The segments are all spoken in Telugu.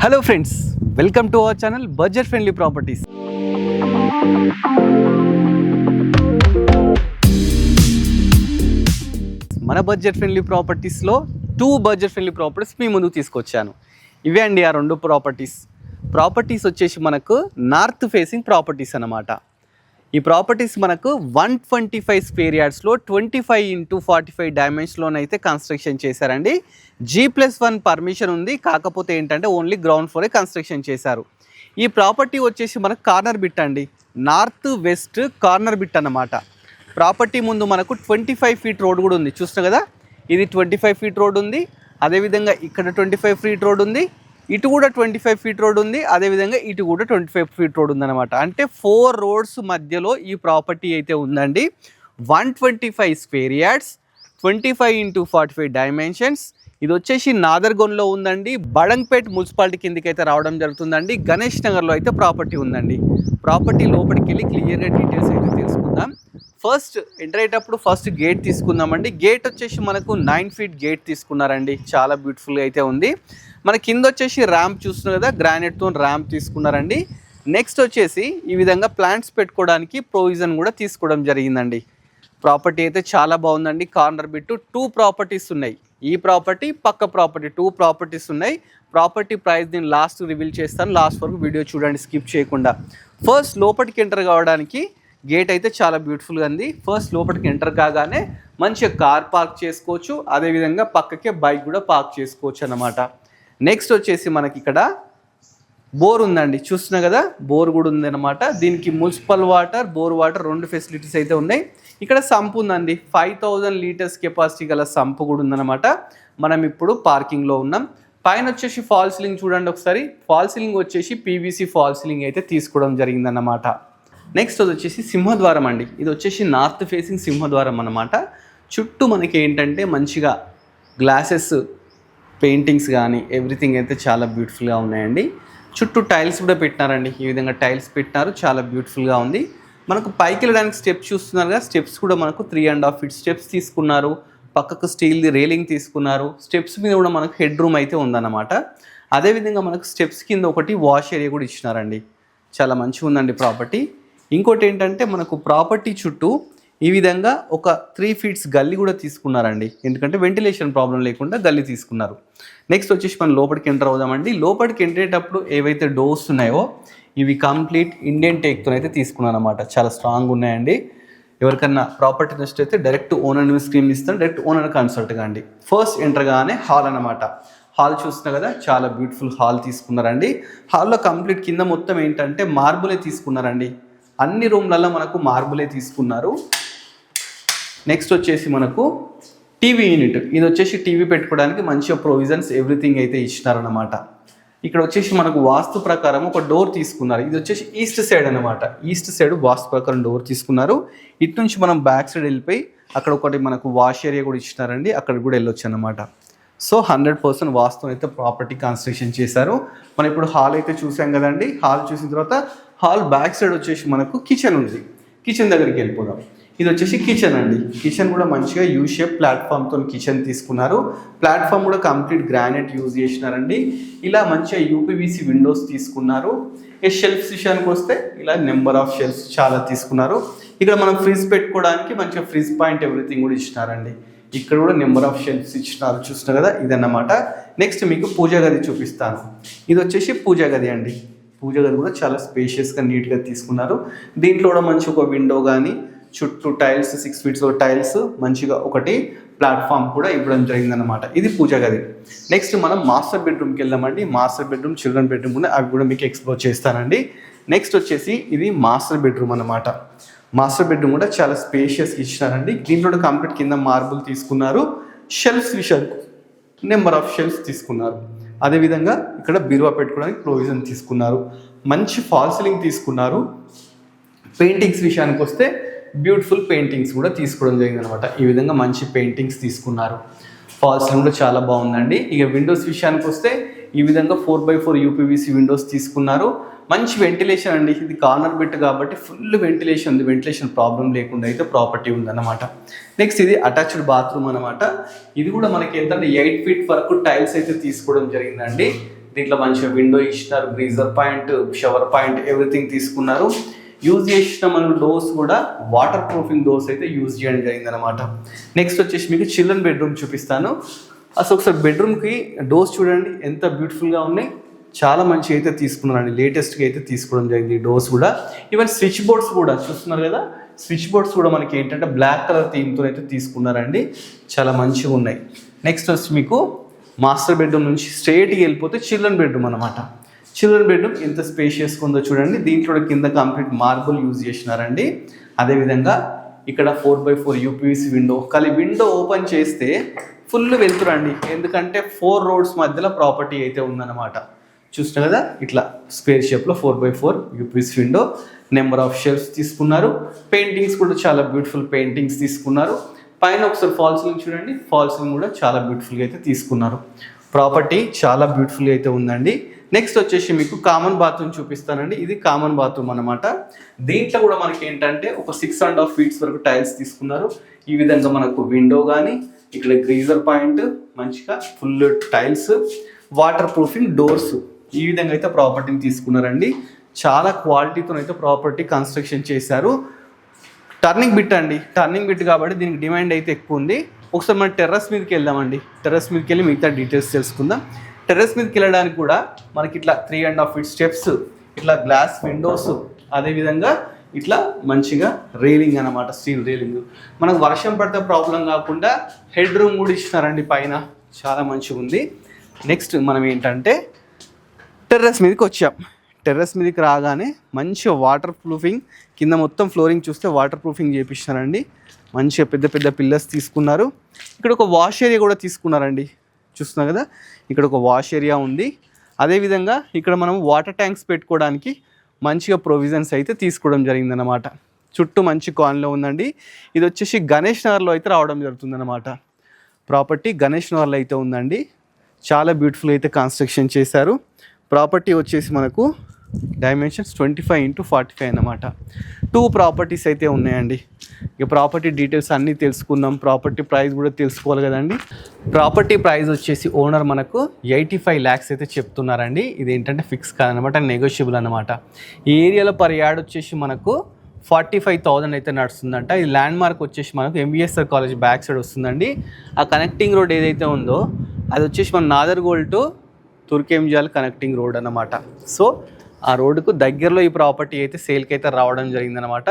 Hello friends, welcome to our channel budget friendly properties. మన బడ్జెట్ ఫ్రెండ్లీ ప్రాపర్టీస్లో 2 బడ్జెట్ ఫ్రెండ్లీ ప్రాపర్టీస్ మీ ముందుకు తీసుకొచ్చాను. ఇవే అండి ఆ 2 ప్రాపర్టీస్ వచ్చేసి మనకు నార్త్ ఫేసింగ్ ప్రాపర్టీస్ అన్నమాట. ఈ ప్రాపర్టీస్ మనకు 125 స్క్వేర్ యార్డ్స్లో 25x45 డైమెన్షన్లోనైతే కన్స్ట్రక్షన్ చేశారండి. G+1 పర్మిషన్ ఉంది, కాకపోతే ఏంటంటే ఓన్లీ గ్రౌండ్ ఫ్లోరే కన్స్ట్రక్షన్ చేశారు. ఈ ప్రాపర్టీ వచ్చేసి మనకు కార్నర్ బిట్ అండి, నార్త్ వెస్ట్ కార్నర్ బిట్ అన్నమాట. ప్రాపర్టీ ముందు మనకు 25 ఫీట్ రోడ్ కూడా ఉంది, చూస్తున్నా కదా. ఇది 25 ఫీట్ రోడ్ ఉంది, అదేవిధంగా ఇక్కడ 25 ఫీట్ రోడ్ ఉంది, ఇటు కూడా 25 ఫీట్ రోడ్ ఉంది, అదేవిధంగా ఇటు కూడా 25 ఫీట్ రోడ్ ఉందన్నమాట. అంటే 4 రోడ్స్ మధ్యలో ఈ ప్రాపర్టీ అయితే ఉందండి. 125 స్క్వేర్ యార్డ్స్, 25x45 డైమెన్షన్స్. ఇది వచ్చేసి నాదర్గొన్లో ఉందండి, బడంగ్పేట్ మున్సిపాలిటీ కిందకి అయితే రావడం జరుగుతుందండి. గణేష్ నగర్లో అయితే ప్రాపర్టీ ఉందండి. ప్రాపర్టీ లోపలికి వెళ్ళి క్లియర్గా డీటెయిల్స్ అయితే తెలుసుకుందాం. ఫస్ట్ ఎంటర్ అయ్యేటప్పుడు ఫస్ట్ గేట్ తీసుకుందామండి. గేట్ వచ్చేసి మనకు 9 ఫీట్ గేట్ తీసుకున్నారండి, చాలా బ్యూటిఫుల్గా అయితే ఉంది. మన కింద వచ్చేసి ర్యాంప్ చూస్తున్నారు కదా, గ్రానైట్తో ర్యాంప్ తీసుకున్నారండి. నెక్స్ట్ వచ్చేసి ఈ విధంగా ప్లాంట్స్ పెట్టుకోవడానికి ప్రొవిజన్ కూడా తీసుకోవడం జరిగిందండి. ప్రాపర్టీ అయితే చాలా బాగుందండి. కార్నర్ బిట్టు 2 ప్రాపర్టీస్ ఉన్నాయి. ఈ ప్రాపర్టీ పక్క ప్రాపర్టీ 2 ప్రాపర్టీస్ ఉన్నాయి. ప్రాపర్టీ ప్రైస్ నేను లాస్ట్ రివీల్ చేస్తాను, లాస్ట్ వరకు వీడియో చూడండి స్కిప్ చేయకుండా. ఫస్ట్ లోపలికి ఎంటర్ కావడానికి గేట్ అయితే చాలా బ్యూటిఫుల్గా ఉంది. ఫస్ట్ లోపలికి ఎంటర్ కాగానే మంచిగా కార్ పార్క్ చేసుకోవచ్చు, అదేవిధంగా పక్కకే బైక్ కూడా పార్క్ చేసుకోవచ్చు అన్నమాట. నెక్స్ట్ వచ్చేసి మనకి ఇక్కడ బోర్ ఉందండి, చూస్తున్నా కదా, బోర్ కూడా ఉందన్నమాట. దీనికి municipal water, bore water 2 facilities అయితే ఉన్నాయి. ఇక్కడ సంపు ఉందండి, 5000 లీటర్స్ కెపాసిటీ గల సంపు కూడా ఉందన్నమాట. మనం ఇప్పుడు పార్కింగ్లో ఉన్నాం. పైన వచ్చేసి ఫాల్ సీలింగ్ చూడండి ఒకసారి. ఫాల్ సీలింగ్ వచ్చేసి PVC ఫాల్ సీలింగ్ అయితే తీసుకోవడం జరిగిందన్నమాట. నెక్స్ట్ అది వచ్చేసి సింహద్వారం అండి. ఇది వచ్చేసి నార్త్ ఫేసింగ్ సింహద్వారం అన్నమాట. చుట్టూ మనకి ఏంటంటే మంచిగా గ్లాసెస్ పెయింటింగ్స్ కానీ ఎవ్రీథింగ్ అయితే చాలా బ్యూటిఫుల్గా ఉన్నాయండి. చుట్టూ టైల్స్ కూడా పెట్టినారండి, ఈ విధంగా టైల్స్ పెట్టినారు, చాలా బ్యూటిఫుల్గా ఉంది. మనకు పైకి వెళ్ళడానికి స్టెప్స్ చూస్తున్నారు కదా, స్టెప్స్ కూడా మనకు 3.5 ఫీట్ స్టెప్స్ తీసుకున్నారు. పక్కకు స్టీల్ది రేలింగ్ తీసుకున్నారు. స్టెప్స్ మీద కూడా మనకు హెడ్ రూమ్ అయితే ఉందన్నమాట. అదేవిధంగా మనకు స్టెప్స్ కింద ఒకటి వాష్ ఏరియా కూడా ఇచ్చినారండి, చాలా మంచిగా ఉందండి ప్రాపర్టీ. ఇంకోటి ఏంటంటే మనకు ప్రాపర్టీ చుట్టూ ఈ విధంగా ఒక 3 ఫీట్స్ గల్లీ కూడా తీసుకున్నారండి, ఎందుకంటే వెంటిలేషన్ ప్రాబ్లం లేకుండా గల్లీ తీసుకున్నారు. నెక్స్ట్ వచ్చేసి మనం లోపలికి ఎంటర్ అవుదామండి. లోపలికి ఎంటర్ అయ్యేటప్పుడు ఏవైతే డోర్స్ ఉన్నాయో ఇవి కంప్లీట్ ఇండియన్ టేక్తో అయితే తీసుకున్నాను అనమాట, చాలా స్ట్రాంగ్ ఉన్నాయండి. ఎవరికన్నా ప్రాపర్టీ నష్టం అయితే డైరెక్ట్ ఓనర్ స్క్రీన్ ఇస్తాను, డైరెక్ట్ ఓనర్ కన్సల్ట్ కాండి. ఫస్ట్ ఎంటర్ గానే హాల్ అనమాట. హాల్ చూస్తున్నా కదా, చాలా బ్యూటిఫుల్ హాల్ తీసుకున్నారండి. హాల్లో కంప్లీట్ కింద మొత్తం ఏంటంటే మార్బులే తీసుకున్నారండి, అన్ని రూమ్లలో మనకు మార్బులే తీసుకున్నారు. నెక్స్ట్ వచ్చేసి మనకు టీవీ యూనిట్. ఇది వచ్చేసి టీవీ పెట్టుకోవడానికి మంచిగా ప్రొవిజన్స్ ఎవ్రీథింగ్ అయితే ఇచ్చినారన్నమాట. ఇక్కడ వచ్చేసి మనకు వాస్తు ప్రకారం ఒక డోర్ తీసుకున్నారు. ఇది వచ్చేసి ఈస్ట్ సైడ్ అనమాట, ఈస్ట్ సైడ్ వాస్తు ప్రకారం డోర్ తీసుకున్నారు. ఇటు నుంచి మనం బ్యాక్ సైడ్ వెళ్ళిపోయి అక్కడ ఒకటి మనకు వాష్ ఏరియా కూడా ఇచ్చినారండి, అక్కడ కూడా వెళ్ళొచ్చు అనమాట. సో 100% వాస్తు అయితే ప్రాపర్టీ కన్స్ట్రక్షన్ చేశారు. మనం ఇప్పుడు హాల్ అయితే చూసాం కదండి. హాల్ చూసిన తర్వాత హాల్ బ్యాక్ సైడ్ వచ్చేసి మనకు కిచెన్ ఉంది. కిచెన్ దగ్గరికి వెళ్ళిపోదాం. ఇది వచ్చేసి కిచెన్ అండి. కిచెన్ కూడా మంచిగా యూ షేప్ ప్లాట్ఫామ్తో కిచెన్ తీసుకున్నారు. ప్లాట్ఫామ్ కూడా కంప్లీట్ గ్రానైట్ యూజ్ చేసినారండి. ఇలా మంచిగా UPVC విండోస్ తీసుకున్నారు. ఈ షెల్ఫ్స్ విషయానికి వస్తే ఇలా నెంబర్ ఆఫ్ షెల్ఫ్స్ చాలా తీసుకున్నారు. ఇక్కడ మనం ఫ్రిడ్జ్ పెట్టుకోవడానికి మంచిగా ఫ్రిడ్జ్ పాయింట్ ఎవ్రీథింగ్ కూడా ఇచ్చినారండి. ఇక్కడ కూడా నెంబర్ ఆఫ్ షెల్ఫ్స్ ఇచ్చినారు, చూస్తున్నారు కదా, ఇదన్నమాట. నెక్స్ట్ మీకు పూజా గది చూపిస్తాను. ఇది వచ్చేసి పూజా గది అండి. పూజా గది కూడా చాలా స్పేషియస్గా నీట్గా తీసుకున్నారు. దీంట్లో కూడా మంచి ఒక విండో కానీ, చుట్టూ టైల్స్ 6 ఫీట్స్ టైల్స్, మంచిగా ఒకటి ప్లాట్ఫామ్ కూడా ఇవ్వడం జరిగిందనమాట. ఇది పూజా గది. నెక్స్ట్ మనం మాస్టర్ బెడ్రూమ్కి వెళ్దామండి. మాస్టర్ బెడ్రూమ్, చిల్డ్రన్ బెడ్రూమ్ కూడా, అవి కూడా మీకు ఎక్స్ప్లోర్ చేస్తానండి. నెక్స్ట్ వచ్చేసి ఇది మాస్టర్ బెడ్రూమ్ అనమాట. మాస్టర్ బెడ్రూమ్ కూడా చాలా స్పేషియస్గా ఇచ్చినారండి. దీంట్లో కంప్లీట్ కింద మార్బుల్ తీసుకున్నారు. షెల్ఫ్స్ విషయానికి నెంబర్ ఆఫ్ షెల్ఫ్స్ తీసుకున్నారు. అదేవిధంగా ఇక్కడ బీరువా పెట్టుకోవడానికి ప్రొవిజన్ తీసుకున్నారు. మంచి ఫాల్ సీలింగ్ తీసుకున్నారు. పెయింటింగ్స్ విషయానికి వస్తే బ్యూటిఫుల్ పెయింటింగ్స్ కూడా తీసుకోవడం జరిగింది అనమాట. ఈ విధంగా మంచి పెయింటింగ్స్ తీసుకున్నారు. ఫాల్ సీలింగ్ కూడా చాలా బాగుందండి. ఇక విండోస్ విషయానికి వస్తే ఈ విధంగా 4x4 UPVC విండోస్ తీసుకున్నారు. మంచి వెంటిలేషన్ అండి. ఇది కార్నర్ బిట్ కాబట్టి ఫుల్ వెంటిలేషన్ ఉంది, వెంటిలేషన్ ప్రాబ్లం లేకుండా అయితే ప్రాపర్టీ ఉందన్నమాట. నెక్స్ట్ ఇది అటాచ్డ్ బాత్రూమ్ అనమాట. ఇది కూడా మనకి ఏంటంటే 8 ఫీట్ వరకు టైల్స్ అయితే తీసుకోవడం జరిగిందండి. దీంట్లో మంచిగా విండో ఇచ్చినారు, greaser point, shower point, everything తీసుకున్నారు. యూజ్ చేసిన మనం డోర్స్ కూడా వాటర్ ప్రూఫింగ్ డోర్స్ అయితే యూజ్ చేయడం జరిగింది అనమాట. నెక్స్ట్ వచ్చేసి మీకు చిల్డ్రన్ బెడ్రూమ్ చూపిస్తాను. అసలు ఒకసారి బెడ్రూమ్కి డోర్స్ చూడండి ఎంత బ్యూటిఫుల్గా ఉన్నాయి, చాలా మంచిగా అయితే తీసుకున్నారండి, లేటెస్ట్గా అయితే తీసుకోవడం జరిగింది ఈ డోర్స్ కూడా. ఈవెన్ స్విచ్ బోర్డ్స్ కూడా చూస్తున్నారు కదా, స్విచ్ బోర్డ్స్ కూడా మనకి ఏంటంటే బ్లాక్ కలర్ థీమ్తో అయితే తీసుకున్నారండి, చాలా మంచిగా ఉన్నాయి. నెక్స్ట్ వచ్చి మీకు మాస్టర్ బెడ్రూమ్ నుంచి స్ట్రైట్గా వెళ్ళిపోతే చిల్డ్రన్ బెడ్రూమ్ అనమాట. చిల్డ్రన్ బెడ్రూమ్ ఎంత స్పేషియస్గా ఉందో చూడండి. దీంట్లో కింద కంప్లీట్ మార్బుల్ యూజ్ చేసినారండి. అదేవిధంగా ఇక్కడ 4x4 యూపీవీసీ విండో. కానీ విండో ఓపెన్ చేస్తే ఫుల్ వెళ్తురండి, ఎందుకంటే 4 రోడ్స్ మధ్యలో ప్రాపర్టీ అయితే ఉందన్నమాట. చూస్తున్నా కదా, ఇట్లా స్క్వేర్ షేప్లో 4x4 UPVC window. Number of shelves తీసుకున్నారు. పెయింటింగ్స్ కూడా చాలా బ్యూటిఫుల్ పెయింటింగ్స్ తీసుకున్నారు. పైన ఒకసారి ఫాల్ సీలింగ్ చూడండి, ఫాల్ సీలింగ్ కూడా చాలా బ్యూటిఫుల్గా అయితే తీసుకున్నారు. ప్రాపర్టీ చాలా బ్యూటిఫుల్గా అయితే ఉందండి. నెక్స్ట్ వచ్చేసి మీకు కామన్ బాత్రూమ్ చూపిస్తానండి. ఇది కామన్ బాత్రూమ్ అనమాట. దీంట్లో కూడా మనకి ఏంటంటే ఒక 6.5 ఫీట్స్ వరకు టైల్స్ తీసుకున్నారు. ఈ విధంగా మనకు విండో కానీ, ఇక్కడ గ్రీజర్ పాయింట్, మంచిగా full tiles, water proofing doors, ఈ విధంగా అయితే ప్రాపర్టీని తీసుకున్నారండి. చాలా క్వాలిటీతో అయితే ప్రాపర్టీ కన్స్ట్రక్షన్ చేశారు. టర్నింగ్ బిట్ అండి, టర్నింగ్ బిట్ కాబట్టి దీనికి డిమాండ్ అయితే ఎక్కువ ఉంది. ఒకసారి మనం టెర్రస్ మీదకి వెళ్దామండి. టెర్రస్ మీదకి వెళ్ళి మిగతా డీటెయిల్స్ తెలుసుకుందాం. టెర్రస్ మీదకి వెళ్ళడానికి కూడా మనకి ఇట్లా 3.5 ఫీట్ స్టెప్స్, ఇట్లా గ్లాస్ విండోస్, అదేవిధంగా ఇట్లా మంచిగా రైలింగ్ అనమాట, స్టీల్ రైలింగ్. మనకు వర్షం పడితే ప్రాబ్లం కాకుండా హెడ్ రూమ్ కూడా ఇచ్చినారండి పైన, చాలా మంచిగా ఉంది. నెక్స్ట్ మనం ఏంటంటే టెర్రస్ మీదకి వచ్చాం. టెర్రస్ మీదకి రాగానే మంచిగా వాటర్ ప్రూఫింగ్, కింద మొత్తం ఫ్లోరింగ్ చూస్తే వాటర్ ప్రూఫింగ్ చేపిస్తున్నారండి. మంచిగా పెద్ద పెద్ద పిల్లర్స్ తీసుకున్నారు. ఇక్కడ ఒక వాష్ ఏరియా కూడా తీసుకున్నారండి, చూస్తున్నారు కదా, ఇక్కడ ఒక వాష్ ఏరియా ఉంది. అదేవిధంగా ఇక్కడ మనం వాటర్ ట్యాంక్స్ పెట్టుకోవడానికి మంచిగా ప్రొవిజన్స్ అయితే తీసుకోవడం జరిగిందనమాట. చుట్టూ మంచి కాలనీలో ఉందండి. ఇది వచ్చేసి గణేష్ నగర్లో అయితే రావడం జరుగుతుందన్నమాట. ప్రాపర్టీ గణేష్ నగర్లో అయితే ఉందండి. చాలా బ్యూటిఫుల్ అయితే కన్స్ట్రక్షన్ చేశారు. ప్రాపర్టీ వచ్చేసి మనకు డైమెన్షన్స్ 25x45 అన్నమాట. 2 ప్రాపర్టీస్ అయితే ఉన్నాయండి. ఇక ప్రాపర్టీ డీటెయిల్స్ అన్నీ తెలుసుకుందాం. ప్రాపర్టీ ప్రైస్ కూడా తెలుసుకోవాలి కదండి. ప్రాపర్టీ ప్రైస్ వచ్చేసి ఓనర్ మనకు 85 lakhs అయితే చెప్తున్నారండి. ఇది ఏంటంటే ఫిక్స్ కాదనమాట, నెగోషియబుల్ అనమాట. ఈ ఏరియాలో పర్ యార్డ్ వచ్చేసి మనకు 45,000 అయితే నడుస్తుందంట. ఇది ల్యాండ్ మార్క్ వచ్చేసి మనకు ఎంబీఎస్ఆర్ కాలేజ్ బ్యాక్ సైడ్ వస్తుందండి. ఆ కనెక్టింగ్ రోడ్ ఏదైతే ఉందో అది వచ్చేసి మన Nadargul to Turkayamjal connecting road అన్నమాట. సో ఆ రోడ్డుకు దగ్గరలో ఈ ప్రాపర్టీ అయితే సేల్కి అయితే రావడం జరిగిందనమాట.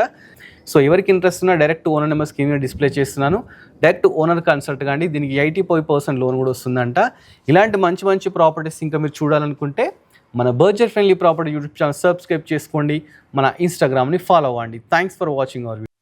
సో ఎవరికి ఇంట్రెస్ట్ ఉన్నా డైరెక్ట్ ఓనర్ నెంబర్ స్క్రీన్ మీద డిస్ప్లే చేస్తున్నాను. డైరెక్ట్ ఓనర్ కన్సల్ట్ కానీ, దీనికి 85% లోన్ కూడా వస్తుందంట. ఇలాంటి మంచి మంచి ప్రాపర్టీస్ ఇంకా మీరు చూడాలనుకుంటే మన budget friendly property YouTube channel subscribe చేసుకోండి, మన ఇన్స్టాగ్రామ్ని ఫాలో అవ్వండి. Thanks for watching our video.